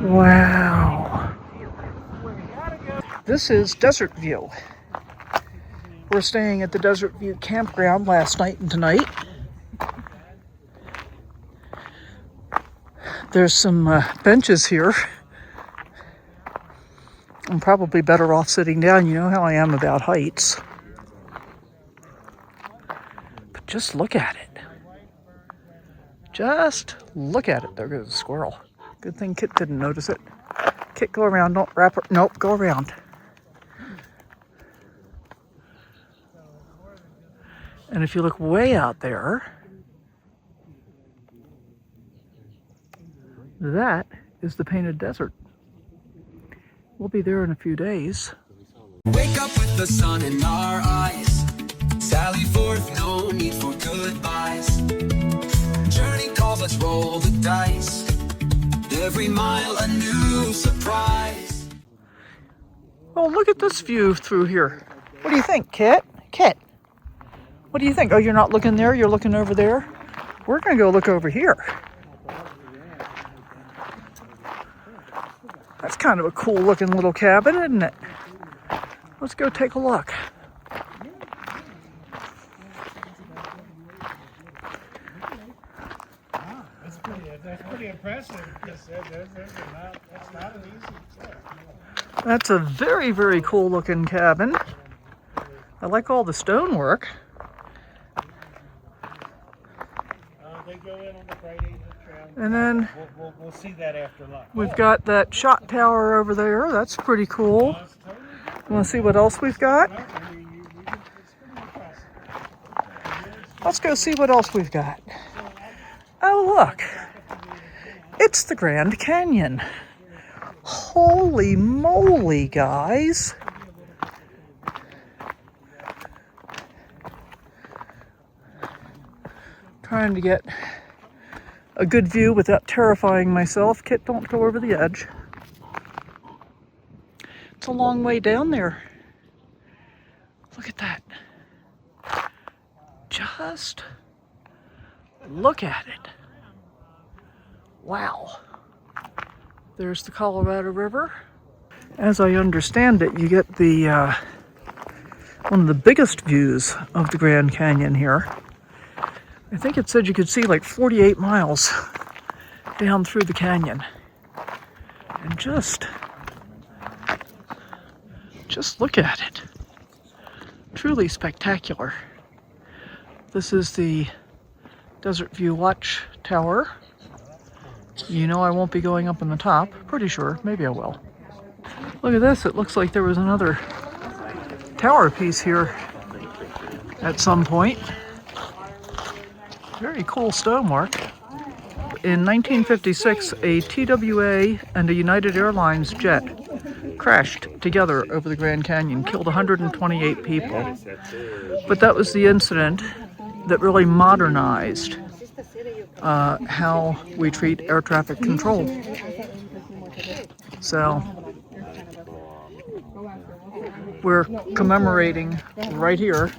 Wow. This is Desert View. We're staying at the Desert View Campground last night and tonight. There's some benches here. I'm probably better off sitting down. You know how I am about heights. But just look at it. Just look at it. There goes a squirrel. Good thing Kit didn't notice it. Kit, go around. Don't wrap her. Nope, go around. And if you look way out there, that is the Painted Desert. We'll be there in a few days. Wake up with the sun in our eyes. Sally forth, no need for goodbyes. Journey calls, let's roll the dice. Every mile a new surprise. Oh, look at this view through here. What do you think, Kit? Kit, what do you think? Oh, you're not looking there, you're looking over there? We're gonna go look over here. That's kind of a cool looking little cabin, isn't it? Let's go take a look. That's pretty impressive. That's not an easy trip. That's a very, very cool looking cabin. I like all the stonework. They go in on the Friday trail. And then We'll see that after lunch. we've got that shot tower over there. That's pretty cool. You want to see what else we've got? Let's go see what else we've got. Oh, look. It's the Grand Canyon. Holy moly, guys. Trying to get a good view without terrifying myself. Kit, don't go over the edge. It's a long way down there. Look at that. Just look at it. Wow. There's the Colorado River. As I understand it, you get the one of the biggest views of the Grand Canyon here. I think it said you could see like 48 miles down through the canyon. And just look at it. Truly spectacular. This is the Desert View Watchtower. You know I won't be going up on the top. Pretty sure. Maybe I will. Look at this. It looks like there was another tower piece here at some point. Very cool stonework. In 1956, a TWA and a United Airlines jet crashed together over the Grand Canyon, killed 128 people. But that was the incident that really modernized how we treat air traffic control. So we're commemorating right here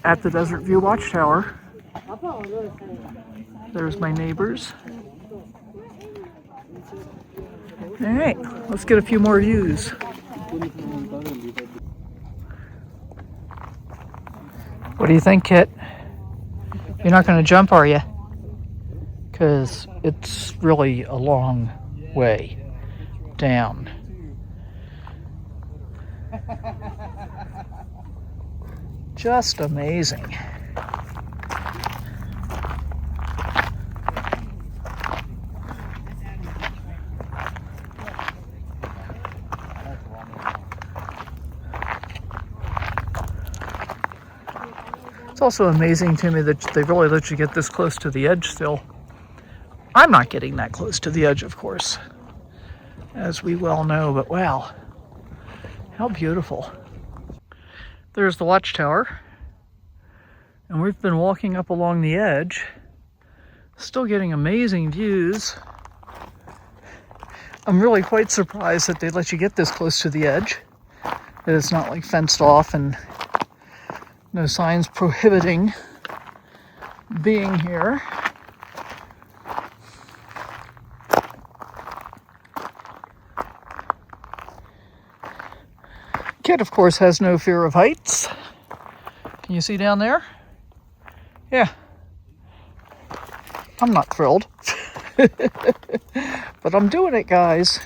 at the Desert View Watchtower. There's my neighbors. All right, let's get a few more views. What do you think, Kit? You're not going to jump, are you? Because it's really a long way down. Just amazing. It's also amazing to me that they really let you get this close to the edge still. I'm not getting that close to the edge, of course, as we well know, but wow, how beautiful. There's the watchtower, and we've been walking up along the edge, still getting amazing views. I'm really quite surprised that they let you get this close to the edge, that it's not like fenced off and no signs prohibiting being here. Kit, of course, has no fear of heights. Can you see down there? Yeah. I'm not thrilled. But I'm doing it, guys.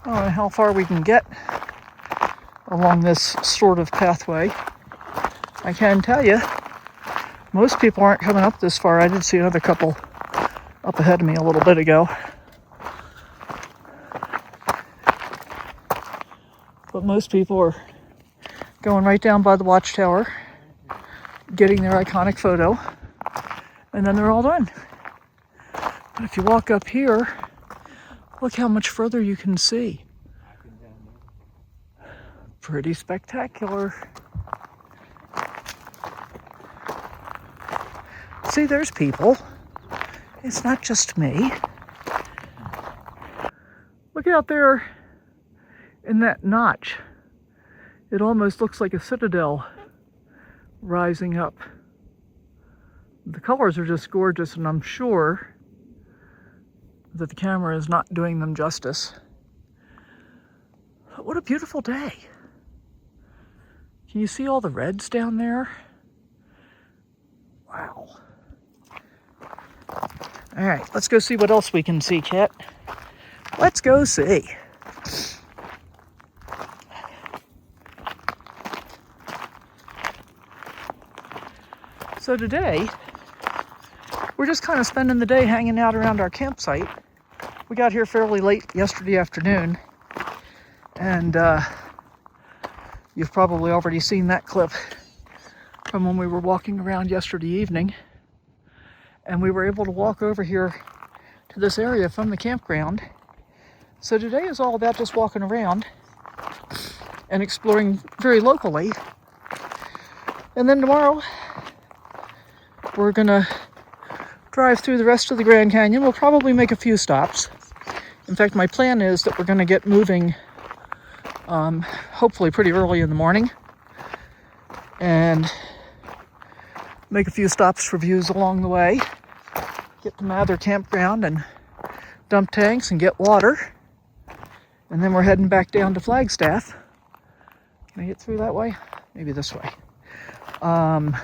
I don't know how far we can get along this sort of pathway. I can tell you, most people aren't coming up this far. I did see another couple up ahead of me a little bit ago. But most people are going right down by the watchtower, getting their iconic photo, and then they're all done. But if you walk up here, look how much further you can see. Pretty spectacular. See, there's people. It's not just me. Look out there in that notch. It almost looks like a citadel rising up. The colors are just gorgeous, and I'm sure that the camera is not doing them justice. But what a beautiful day. Can you see all the reds down there? Wow. All right, let's go see what else we can see, Kit. Let's go see. So today, we're just kind of spending the day hanging out around our campsite. We got here fairly late yesterday afternoon, and you've probably already seen that clip from when we were walking around yesterday evening. And we were able to walk over here to this area from the campground. So today is all about just walking around and exploring very locally. And then tomorrow, we're gonna drive through the rest of the Grand Canyon. We'll probably make a few stops. In fact, my plan is that we're gonna get moving hopefully pretty early in the morning and make a few stops for views along the way. Get to Mather Campground and dump tanks and get water. And then we're heading back down to Flagstaff. Can I get through that way? Maybe this way. And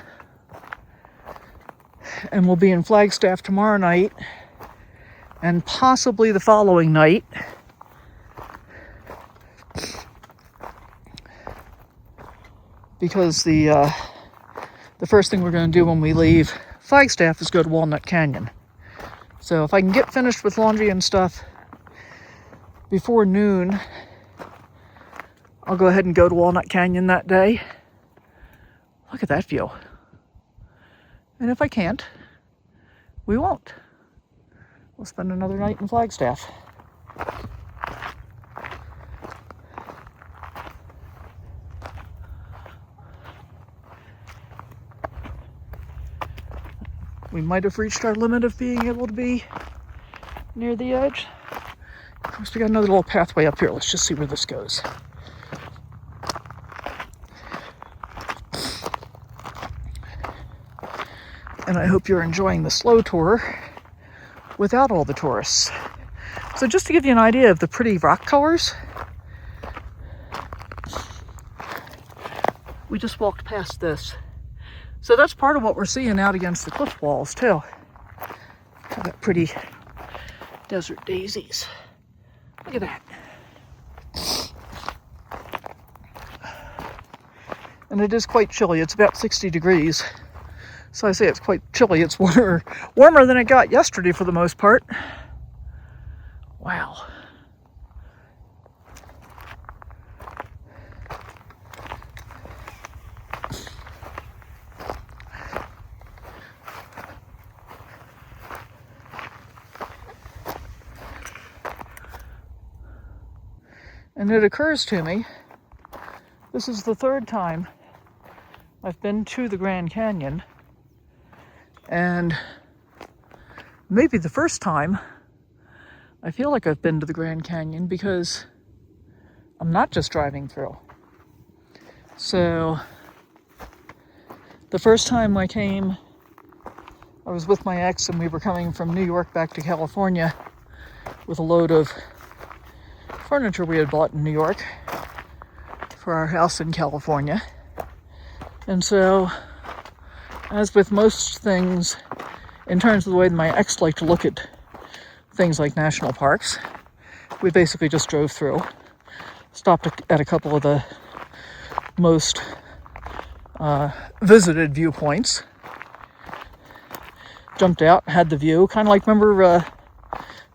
we'll be in Flagstaff tomorrow night and possibly the following night. Because the first thing we're going to do when we leave Flagstaff is go to Walnut Canyon. So if I can get finished with laundry and stuff before noon, I'll go ahead and go to Walnut Canyon that day. Look at that view. And if I can't, we won't. We'll spend another night in Flagstaff. We might have reached our limit of being able to be near the edge. Of course, we got another little pathway up here. Let's just see where this goes. And I hope you're enjoying the slow tour without all the tourists. So just to give you an idea of the pretty rock colors, we just walked past this. So that's part of what we're seeing out against the cliff walls too. Got that pretty desert daisies. Look at that. And it is quite chilly. It's about 60 degrees. So I say it's quite chilly. It's warmer than it got yesterday for the most part. Wow. And it occurs to me, this is the third time I've been to the Grand Canyon, and maybe the first time I feel like I've been to the Grand Canyon because I'm not just driving through. So the first time I came I was with my ex and we were coming from New York back to California with a load of furniture we had bought in New York for our house in California. And so, as with most things, in terms of the way my ex liked to look at things like national parks, we basically just drove through, stopped at a couple of the most visited viewpoints, jumped out, had the view, kind of like, remember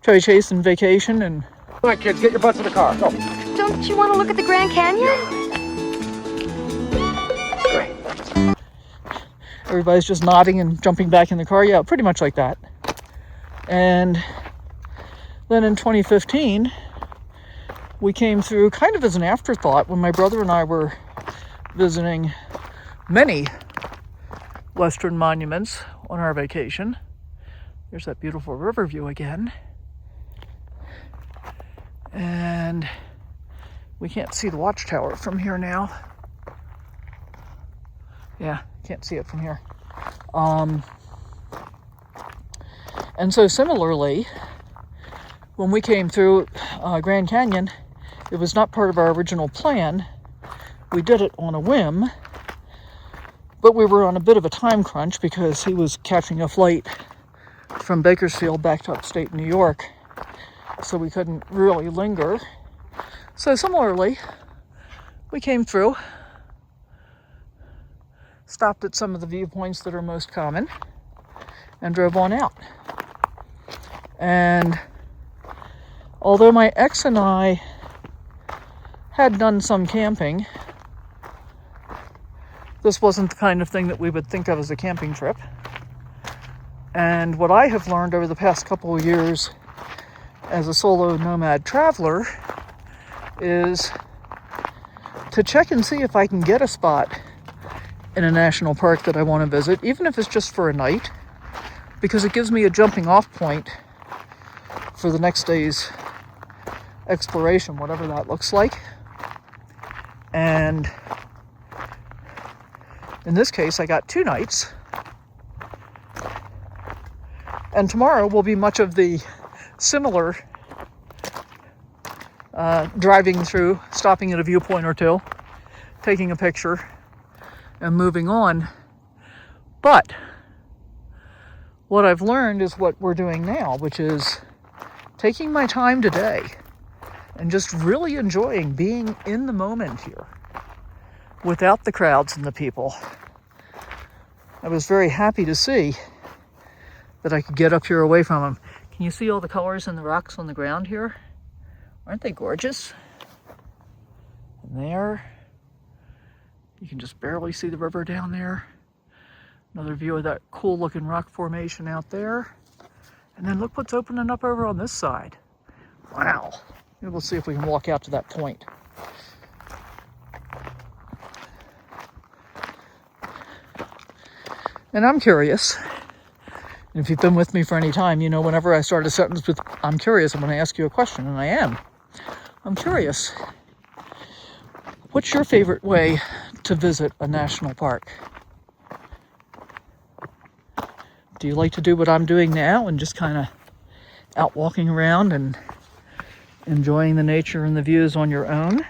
Chevy Chase in Vacation? And Come on, kids, get your butts in the car. Go. Don't you want to look at the Grand Canyon? Great. everybody's just nodding and jumping back in the car. Yeah, pretty much like that. And then in 2015, we came through kind of as an afterthought when my brother and I were visiting many Western monuments on our vacation. There's that beautiful river view again. And we can't see the watchtower from here now. Yeah, can't see it from here. And so similarly, when we came through Grand Canyon, it was not part of our original plan. We did it on a whim, but we were on a bit of a time crunch because he was catching a flight from Bakersfield back to upstate New York, so we couldn't really linger. So similarly, we came through, stopped at some of the viewpoints that are most common, and drove on out. And although my ex and I had done some camping, this wasn't the kind of thing that we would think of as a camping trip. And what I have learned over the past couple of years as a solo nomad traveler is to check and see if I can get a spot in a national park that I want to visit, even if it's just for a night, because it gives me a jumping off point for the next day's exploration, whatever that looks like. And in this case, I got 2 nights. And tomorrow will be much of the similar driving through, stopping at a viewpoint or two, taking a picture, and moving on. But what I've learned is what we're doing now, which is taking my time today and just really enjoying being in the moment here without the crowds and the people. I was very happy to see that I could get up here away from them. Can you see all the colors in the rocks on the ground here? Aren't they gorgeous? And there, you can just barely see the river down there. Another view of that cool looking rock formation out there. And then look what's opening up over on this side. Wow. Maybe we'll see if we can walk out to that point. And I'm curious, and if you've been with me for any time, you know whenever I start a sentence with "I'm curious," I'm going to ask you a question, and I am. I'm curious. What's your favorite way to visit a national park? Do you like to do what I'm doing now and just kind of out walking around and enjoying the nature and the views on your own?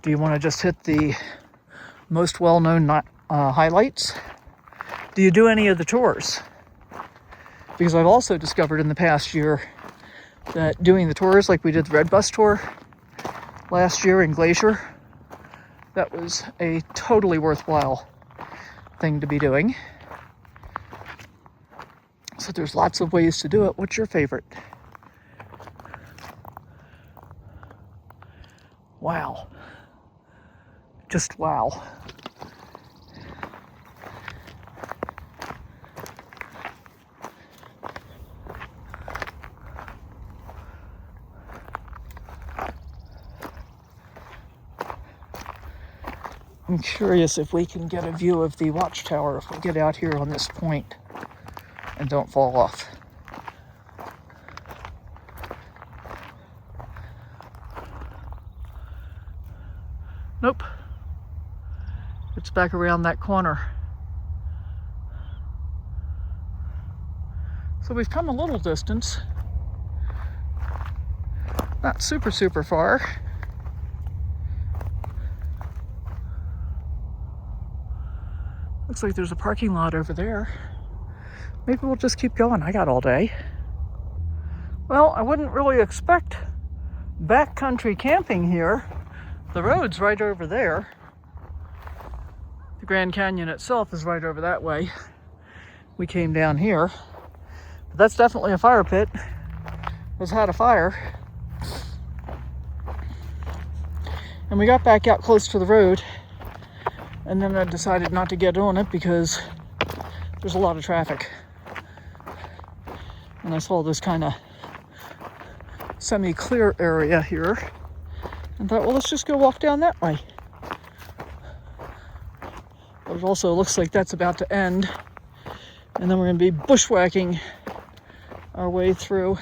Do you want to just hit the most well-known highlights? Do you do any of the tours? Because I've also discovered in the past year that doing the tours, like we did the Red Bus tour last year in Glacier, that was a totally worthwhile thing to be doing. So there's lots of ways to do it. What's your favorite? Wow. Just wow. I'm curious if we can get a view of the watchtower if we get out here on this point and don't fall off. Nope. It's back around that corner. So we've come a little distance. Not super, super far. Looks like there's a parking lot over there. Maybe we'll just keep going. I got all day. Well, I wouldn't really expect backcountry camping here. The road's right over there. The Grand Canyon itself is right over that way. We came down here. But that's definitely a fire pit. It's had a fire. And we got back out close to the road. And then I decided not to get on it because there's a lot of traffic. And I saw this kind of semi-clear area here. And thought, well, let's just go walk down that way. But it also looks like that's about to end. And then we're going to be bushwhacking our way through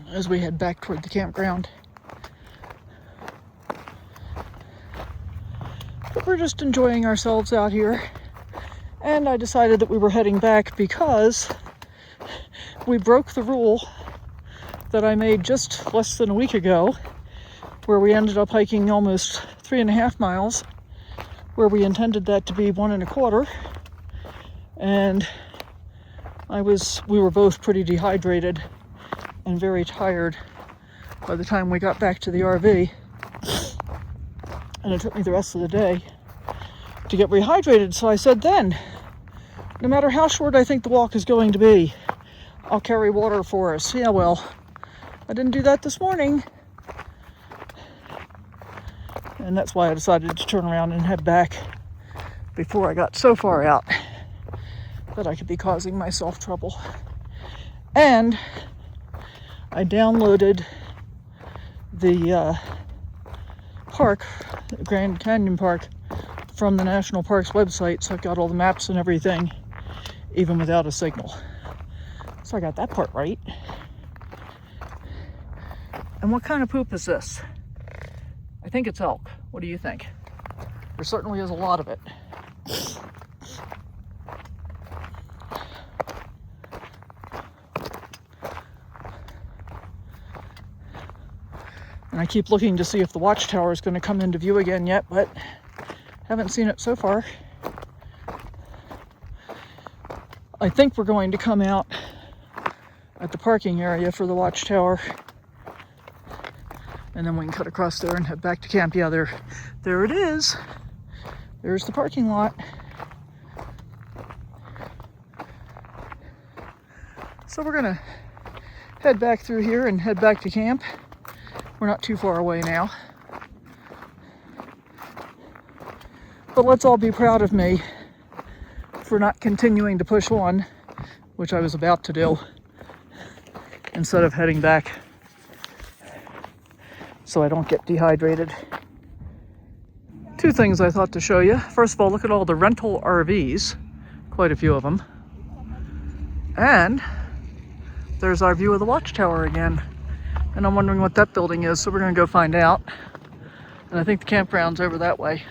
as we head back toward the campground. But we're just enjoying ourselves out here. And I decided that we were heading back because we broke the rule that I made just less than a week ago, where we ended up hiking almost 3.5 miles, where we intended that to be 1.25. And we were both pretty dehydrated and very tired by the time we got back to the RV. And it took me the rest of the day to get rehydrated. So I said then, no matter how short I think the walk is going to be, I'll carry water for us. Yeah, well, I didn't do that this morning. And that's why I decided to turn around and head back before I got so far out that I could be causing myself trouble. And I downloaded the park, the Grand Canyon Park, from the National Parks website, so I've got all the maps and everything, even without a signal. So I got that part right. And what kind of poop is this? I think it's elk. What do you think? There certainly is a lot of it. And I keep looking to see if the watchtower is going to come into view again yet, but haven't seen it so far. I think we're going to come out at the parking area for the watchtower, and then we can cut across there and head back to camp. Yeah, there it is. There's the parking lot. So we're gonna head back through here and head back to camp. We're not too far away now. But let's all be proud of me for not continuing to push on, which I was about to do, instead of heading back so I don't get dehydrated. Two things I thought to show you. First of all, look at all the rental RVs, quite a few of them. And there's our view of the watchtower again. And I'm wondering what that building is, so we're gonna go find out. And I think the campground's over that way.